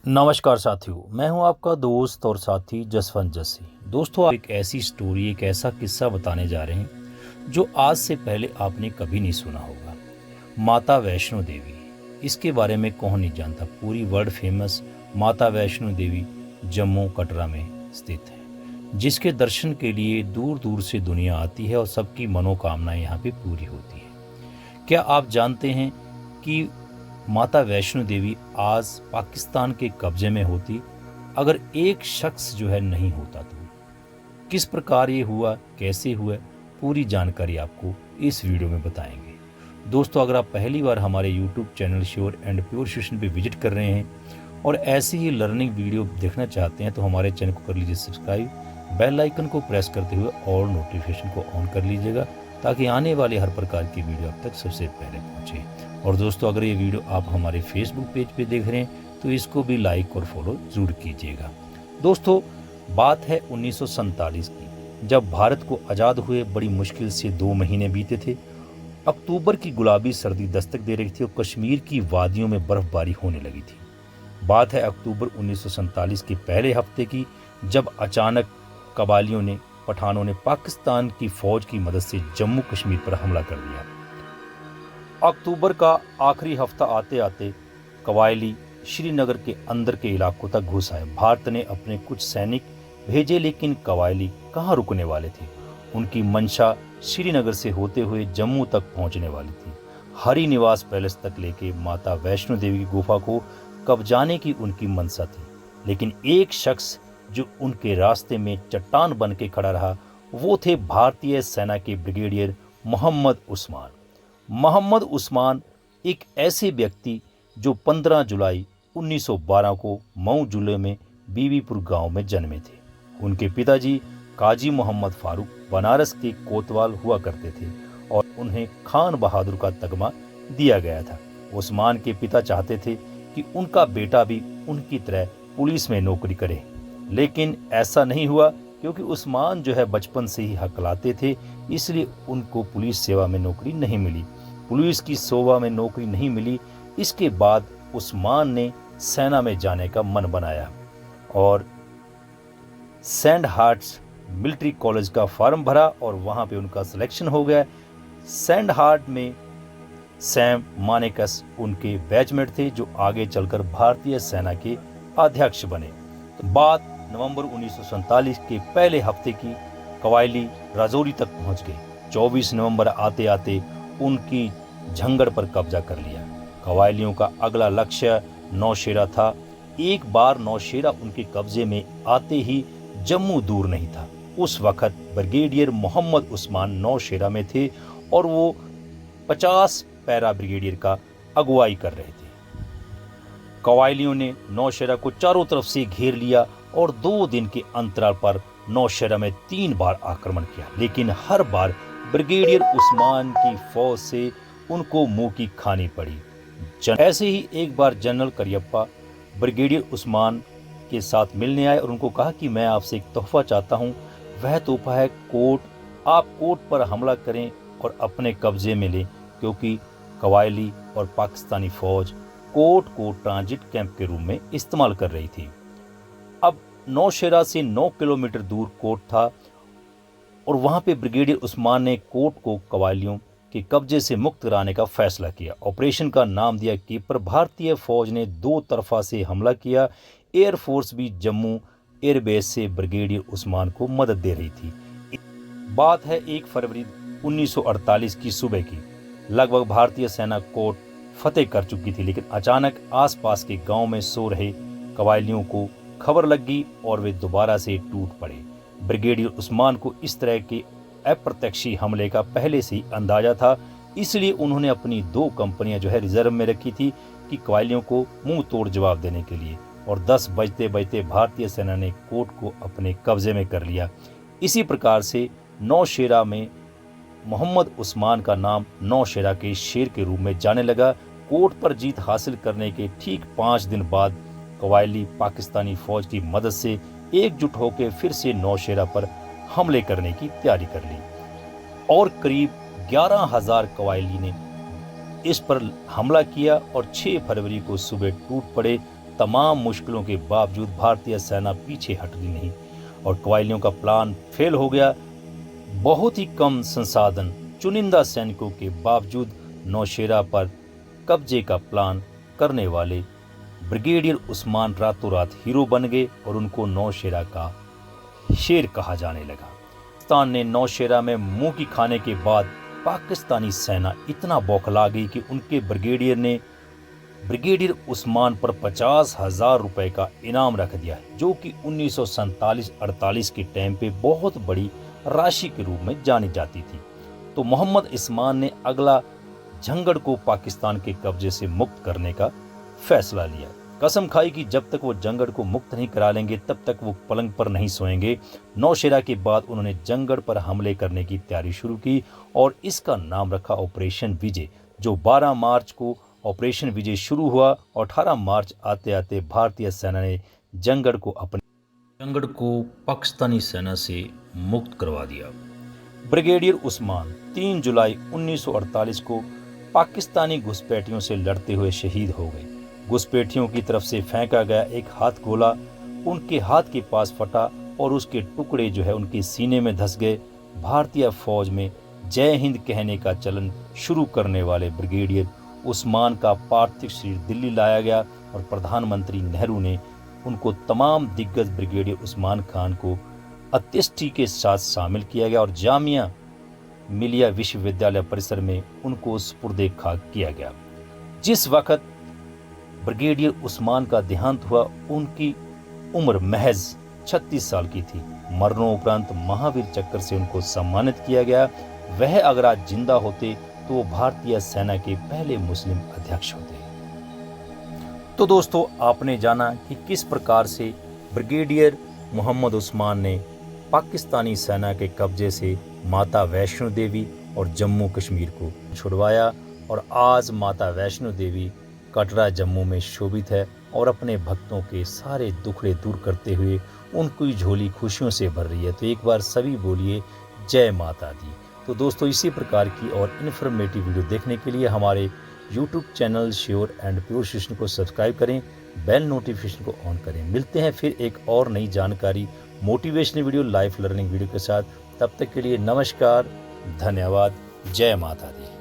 नमस्कार साथियों, मैं हूं आपका दोस्त और साथी जसवंत जस्सी। दोस्तों, आप एक ऐसी स्टोरी, एक ऐसा किस्सा बताने जा रहे हैं जो आज से पहले आपने कभी नहीं सुना होगा। माता वैष्णो देवी, इसके बारे में कौन नहीं जानता। पूरी वर्ल्ड फेमस माता वैष्णो देवी जम्मू कटरा में स्थित है, जिसके दर्शन के लिए दूर दूर से दुनिया आती है और सबकी मनोकामनाएं यहाँ पे पूरी होती है। क्या आप जानते हैं कि माता वैष्णो देवी आज पाकिस्तान के कब्जे में होती अगर एक शख्स जो है नहीं होता तो? किस प्रकार ये हुआ, कैसे हुआ, पूरी जानकारी आपको इस वीडियो में बताएंगे। दोस्तों, अगर आप पहली बार हमारे YouTube channel sure and pure session पे विजिट कर रहे हैं और ऐसी ही लर्निंग वीडियो देखना चाहते हैं तो हमारे चैनल को कर लीजिए सब्सक्राइब, बेल आइकन को प्रेस करते हुए और नोटिफिकेशन को ऑन कर लीजिएगा ताकि आने वाले हर प्रकार की वीडियो आप तक सबसे पहले पहुंचे। और दोस्तों, अगर ये वीडियो आप हमारे फेसबुक पेज पे देख रहे हैं तो इसको भी लाइक और फॉलो जरूर कीजिएगा। दोस्तों, बात है 1947 की, जब भारत को आज़ाद हुए बड़ी मुश्किल से 2 महीने बीते थे। अक्टूबर की गुलाबी सर्दी दस्तक दे रही थी और कश्मीर की वादियों में बर्फबारी होने लगी थी। बात है अक्टूबर 1947 के पहले हफ्ते की, जब अचानक कबालियों ने, पठानों ने पाकिस्तान की फौज की मदद से जम्मू कश्मीर पर हमला कर दिया। अक्टूबर का आखिरी हफ्ता आते आते कबायली श्रीनगर के अंदर के इलाकों तक घुस आए। भारत ने अपने कुछ सैनिक भेजे, लेकिन कबायली कहाँ रुकने वाले थे। उनकी मंशा श्रीनगर से होते हुए जम्मू तक पहुंचने वाली थी। हरि निवास पैलेस तक लेके माता वैष्णो देवी की गुफा को कब्जाने की उनकी मंशा थी। लेकिन एक शख्स जो उनके रास्ते में चट्टान बन के खड़ा रहा, वो थे भारतीय सेना के ब्रिगेडियर मोहम्मद उस्मान। मोहम्मद उस्मान एक ऐसे व्यक्ति जो 15 जुलाई 1912 को मऊ जिले में बीबीपुर गांव में जन्मे थे। उनके पिताजी काजी मोहम्मद फारूक बनारस के कोतवाल हुआ करते थे और उन्हें खान बहादुर का तगमा दिया गया था। उस्मान के पिता चाहते थे कि उनका बेटा भी उनकी तरह पुलिस में नौकरी करे, लेकिन ऐसा नहीं हुआ क्योंकि उस्मान जो है बचपन से ही हकलाते थे, इसलिए उनको पुलिस सेवा में नौकरी नहीं मिली। पुलिस की सेवा में नौकरी नहीं मिली, इसके बाद उस्मान ने सेना में जाने का मन बनाया और सेंड हार्ट्स मिलिट्री कॉलेज का फॉर्म भरा और वहां पे उनका सिलेक्शन हो गया। सेंड हार्ट में सैम मानेकस उनके बैचमेट थे, जो आगे चलकर भारतीय सेना के अध्यक्ष बने। तो बात नवंबर 1947 के पहले हफ्ते की, कबायली राजौरी तक पहुंच गए। 24 नवंबर आते आते उनकी झंगड़ पर कब्जा कर लिया। कबायलियों का अगला लक्ष्य नौशेरा था। एक बार नौशेरा उनके कब्जे में आते ही जम्मू दूर नहीं था। उस वक्त ब्रिगेडियर मोहम्मद उस्मान नौशेरा में थे और वो 50 पैरा ब्रिगेडियर का अगुवाई कर रहे थे। कबायलियों ने नौशेरा को चारों तरफ से घेर लिया और 2 दिन के अंतराल पर नौशेरा में 3 बार आक्रमण किया, लेकिन हर बार ब्रिगेडियर उस्मान की फौज से उनको मुंह की खानी पड़ी। ऐसे ही एक बार जनरल करियप्पा ब्रिगेडियर उस्मान के साथ मिलने आए और उनको कहा कि मैं आपसे एक तोहफा चाहता हूं। वह तोहफा है कोर्ट। आप कोर्ट पर हमला करें और अपने कब्जे में लें, क्योंकि कबायली और पाकिस्तानी फौज कोर्ट को ट्रांजिट कैंप के रूप में इस्तेमाल कर रही थी। अब नौशेरा से 9 किलोमीटर दूर कोर्ट था और वहां पे ब्रिगेडियर उस्मान ने कोर्ट को कबायलियों के कब्जे से मुक्त कराने का फैसला किया। ऑपरेशन का नाम दिया कीपर। भारतीय फौज ने 2 तरफा से हमला किया। एयरफोर्स भी जम्मू एयरबेस से ब्रिगेडियर उस्मान को मदद दे रही थी। बात है 1 फरवरी 1948 की सुबह की। लगभग भारतीय सेना कोर्ट फतेह कर चुकी थी, लेकिन अचानक आसपास के गांव में सो रहे कबायलियों को खबर लग गई और वे दोबारा से टूट पड़े। ब्रिगेडियर उस्मान को इस तरह के अप्रत्यक्षी हमले का पहले से ही अंदाजा था, इसलिए उन्होंने अपनी 2 कंपनियां जो है रिजर्व में रखी थी कि कबायलियों को मुंह तोड़ जवाब देने के लिए। और 10 बजते बजते भारतीय सेना ने कोर्ट को अपने कब्जे में कर लिया। इसी प्रकार से नौशेरा में मोहम्मद उस्मान का नाम नौशेरा के शेर के रूप में जाने लगा। कोर्ट पर जीत हासिल करने के ठीक 5 दिन बाद कबायली पाकिस्तानी फौज की मदद से एकजुट होकर फिर से नौशेरा पर हमले करने की तैयारी कर ली और करीब 11,000 कबायली ने इस पर हमला किया और 6 फरवरी को सुबह टूट पड़े। तमाम मुश्किलों के बावजूद भारतीय सेना पीछे हटी नहीं और कवायलियों का प्लान फेल हो गया। बहुत ही कम संसाधन, चुनिंदा सैनिकों के बावजूद नौशेरा पर कब्जे का प्लान करने वाले ब्रिगेडियर उस्मान रातों रात हीरो बन गए और उनको नौशेरा का शेर कहा जाने लगा। पाकिस्तान ने नौशेरा में मुंह की खाने के बाद पाकिस्तानी सेना इतना बौखला गई कि उनके ब्रिगेडियर उस्मान पर 50,000 रुपए का इनाम रख दिया, जो कि 1947-48 के टाइम पे बहुत बड़ी राशि के रूप में जानी जाती थी। तो मोहम्मद उस्मान ने अगला जंगड़ को पाकिस्तान के कब्जे से मुक्त करने का फैसला लिया। कसम खाई कि जब तक वो जंगड़ को मुक्त नहीं करा लेंगे तब तक वो पलंग पर नहीं सोएंगे। नौशेरा के बाद उन्होंने जंगड़ पर हमले करने की तैयारी शुरू की और इसका नाम रखा ऑपरेशन विजय, जो 12 मार्च को ऑपरेशन विजय शुरू हुआ और 18 मार्च आते आते भारतीय सेना ने जंगड़ को पाकिस्तानी सेना से मुक्त करवा दिया। ब्रिगेडियर उस्मान 3 जुलाई 1948 को पाकिस्तानी घुसपैठियों से लड़ते हुए शहीद हो गए। घुसपैठियों की तरफ से फेंका गया एक हाथ गोला उनके हाथ के पास फटा और उसके टुकड़े उनके सीने में धंस गए। भारतीय फौज में जय हिंद कहने का चलन शुरू करने वाले ब्रिगेडियर उस्मान का पार्थिव शरीर दिल्ली लाया गया और प्रधानमंत्री नेहरू ने उनको तमाम दिग्गज ब्रिगेडियर उस्मान खान को अंत्येष्टि के साथ शामिल किया गया और जामिया मिलिया विश्वविद्यालय परिसर में उनको सुपुर्दे खाक किया गया। जिस वक्त ब्रिगेडियर उस्मान का देहांत हुआ उनकी उम्र महज 36 साल की थी। मरणोपरांत महावीर चक्र से उनको सम्मानित किया गया। वह अगर आज जिंदा होते तो वो भारतीय सेना के पहले मुस्लिम अध्यक्ष होते। तो दोस्तों, आपने जाना कि किस प्रकार से ब्रिगेडियर मोहम्मद उस्मान ने पाकिस्तानी सेना के कब्जे से माता वैष्णो देवी और जम्मू कश्मीर को छुड़वाया और आज माता वैष्णो देवी कटरा जम्मू में शोभित है और अपने भक्तों के सारे दुखड़े दूर करते हुए उनकी झोली खुशियों से भर रही है। तो एक बार सभी बोलिए जय माता दी। तो दोस्तों, इसी प्रकार की और इन्फॉर्मेटिव वीडियो देखने के लिए हमारे YouTube channel sure and pure Srishti को सब्सक्राइब करें, बेल नोटिफिकेशन को ऑन करें। मिलते हैं फिर एक और नई जानकारी, motivational video, life learning video के साथ। तब तक के लिए नमस्कार, धन्यवाद, जय माता दी।